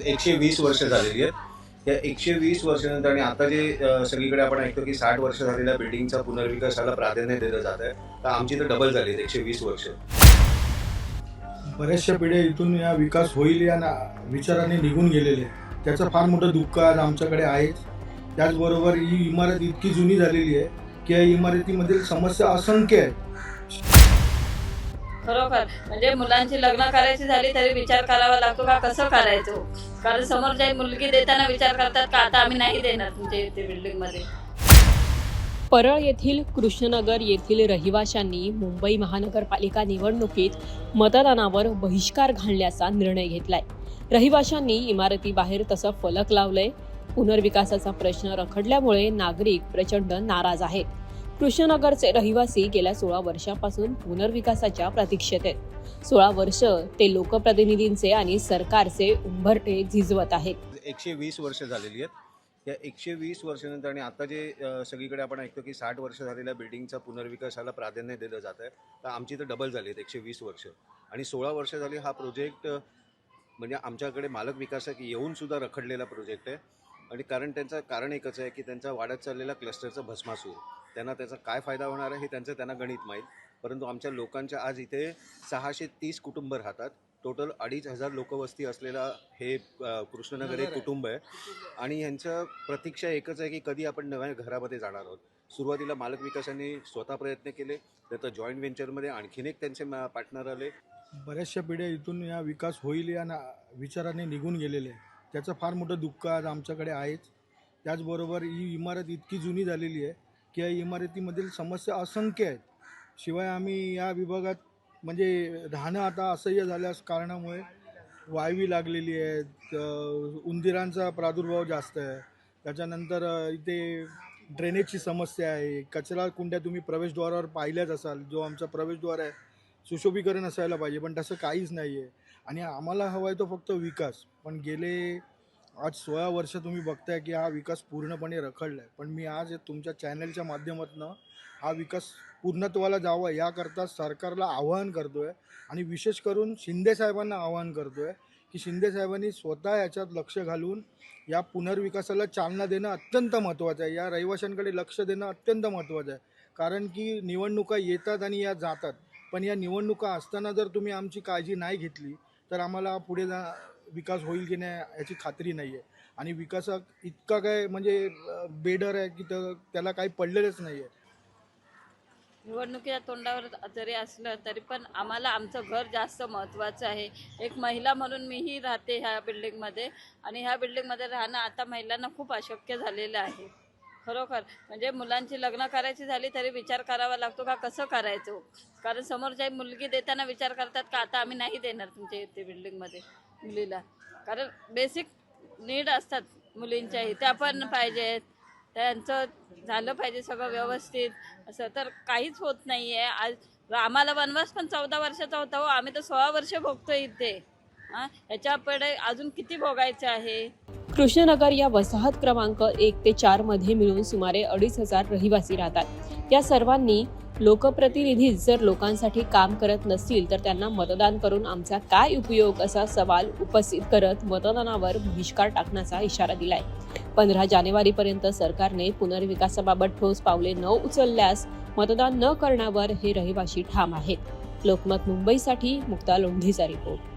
120 वर्ष झालेली आहेत. त्या 120 वर्षानंतर आणि आता जे सगळीकडे आपण ऐकतो की 60 वर्ष झालेल्या बिल्डिंगचा पुनर्विकासाला प्राधान्य दिलं जात आहे, तर आमची तर डबल झाली आहेत 120 वर्ष. बऱ्याचशा पिढ्या इथून या विकास होईल या विचाराने निघून गेलेले आहेत. त्याचं फार मोठं दुःख आज आमच्याकडे आहेच. त्याचबरोबर ही इमारत इतकी जुनी झालेली आहे की या इमारतीमधील समस्या असंख्य आहेत. खरोखर म्हणजे मुलांची लग्न करायची झाली तरी विचार करावा लागतो का कसं करायचं, कारण समोर जी मुलगी देताना विचार करतात का आता आम्ही नाही देणार तुमच्या इथे बिल्डिंग मध्ये. परळ येथील कृष्णनगर येथील रहिवाशांनी मुंबई महानगरपालिका निवडणुकीत मतदानावर बहिष्कार घालण्याचा निर्णय घेतलाय. रहिवाशांनी इमारतीबाहेर तसं फलक लावलंय. पुनर्विकासाचा प्रश्न रखडल्यामुळे नागरिक प्रचंड नाराज आहेत. कृष्णनगरचे रहिवासी गेल्या 16 वर्षांपासून पुनर्विकासाच्या प्रतीक्षेत आहेत. 16 वर्ष ते लोकप्रतिनिधींचे आणि सरकारचे उंबरठे झिजवत आहेत. 120 वर्ष झालेली आहेत. या 120 वर्षानंतर आणि आता जे सगळीकडे आपण ऐकतो की 60 वर्ष झालेल्या बिल्डिंगचा पुनर्विकासाला प्राधान्य दिलं जात आहे, तर आमची तर डबल झाली आहेत 120 वर्ष. आणि 16 वर्ष झाली हा प्रोजेक्ट म्हणजे आमच्याकडे मालक विकासक येऊन सुद्धा रखडलेला प्रोजेक्ट आहे. आणि कारण त्यांचं कारण एकच आहे की त्यांचा वाढत चाललेला क्लस्टरचा भस्मासूर, त्यांना त्याचा काय फायदा होणार आहे हे त्यांना गणित माहीत. परंतु आमच्या लोकांच्या आज इथे 630 कुटुंब राहतात. टोटल 2500 लोकवस्ती असलेला हे कृष्णनगर एक कुटुंब आहे. आणि ह्यांचं प्रतीक्षा एकच आहे की कधी आपण नव्या घरामध्ये जाणार आहोत. सुरुवातीला मालक विकासाने स्वतः प्रयत्न केले, तर जॉईंट व्हेंचरमध्ये आणखीन एक त्यांचे पार्टनर आले. बऱ्याचशा पिढ्या इथून या विकास होईल या विचाराने निघून गेलेले आहेत. त्याचं फार मोठं दुःख आज आमच्याकडे आहेच. त्याचबरोबर ही इमारत इतकी जुनी झालेली आहे की या इमारतीमधील समस्या असंख्य आहेत. शिवाय आम्ही या विभागात म्हणजे राहणं आता असह्य झाल्यास कारणामुळे वाळवी लागलेली आहेत, उंदीरांचा प्रादुर्भाव जास्त आहे. त्याच्यानंतर इथे ड्रेनेजची समस्या आहे. कचरा कुंड्या तुम्ही प्रवेशद्वारावर पाहिल्याच असाल. जो आमचा प्रवेशद्वार आहे सुशोभीकरण असायला पाहिजे, पण तसं काहीच नाही आहे. आणि आम्हाला हवा आहे तो फक्त विकास. पण गेले आज 16 वर्ष तुम्ही बघताय की हा विकास पूर्णपणे रखडला आहे. पण मी आज तुमच्या चॅनलच्या माध्यमातून हा विकास पूर्णत्वाला जावा याकरता सरकारला आवाहन करतो आहे. आणि विशेष करून शिंदेसाहेबांना आवाहन करतो आहे की शिंदेसाहेबांनी स्वतः याच्यात लक्ष घालून या पुनर्विकासाला चालना देणं अत्यंत महत्त्वाचं आहे. या रहिवाशांकडे लक्ष देणं अत्यंत महत्त्वाचं आहे. कारण की निवडणुका येतात आणि या जातात, पण या निवडणुका असताना जर तुम्ही आमची काळजी नाही घेतली तर आम्हाला पुढे विकास होईल की नाही याची खात्री नाही आहे. आणि विकासात इतका काय म्हणजे बेडर आहे की त्याला काही पडलेलंच नाही आहे. निवडणुकीच्या तोंडावर जरी असलं तरी पण आम्हाला आमचं घर जास्त महत्त्वाचं आहे. एक महिला म्हणून मीही राहते ह्या बिल्डिंगमध्ये आणि ह्या बिल्डिंगमध्ये राहणं आता महिलांना खूप अशक्य झालेलं आहे. खरोखर म्हणजे मुलांची लग्न करायची झाली तरी विचार करावा लागतो का कसं करायचं, कारण समोर जी मुलगी देताना विचार करतात का आता आम्ही नाही देणार तुमच्या इथे बिल्डिंगमध्ये मुलीला, कारण बेसिक नीड असतात मुलींच्याही त्या पण पाहिजेत. त्यांचं झालं पाहिजे सगळं व्यवस्थित. असं तर काहीच होत नाही आहे. आज आम्हाला वनवास पण 14 वर्षाचा होता हो, आम्ही तर 16 वर्ष भोगतो इथे. ह्याच्यापुढे अजून किती भोगायचं आहे. कृष्णनगर या वसाहत क्रमांक 1 ते 4 मध्ये मिळून सुमारे 2500 रहिवासी राहतात. या सर्वांनी लोकप्रतिनिधी जर लोकांसाठी काम करत नसतील तर त्यांना मतदान करून आमचा काय उपयोग असा सवाल उपस्थित करत मतदानावर बहिष्कार टाकण्याचा इशारा दिलाय. 15 जानेवारीपर्यंत सरकारने पुनर्विकासाबाबत ठोस पावले न उचलल्यास मतदान न करण्यावर हे रहिवासी ठाम आहेत. लोकमत मुंबईसाठी मुक्ता लोंढेचा रिपोर्ट.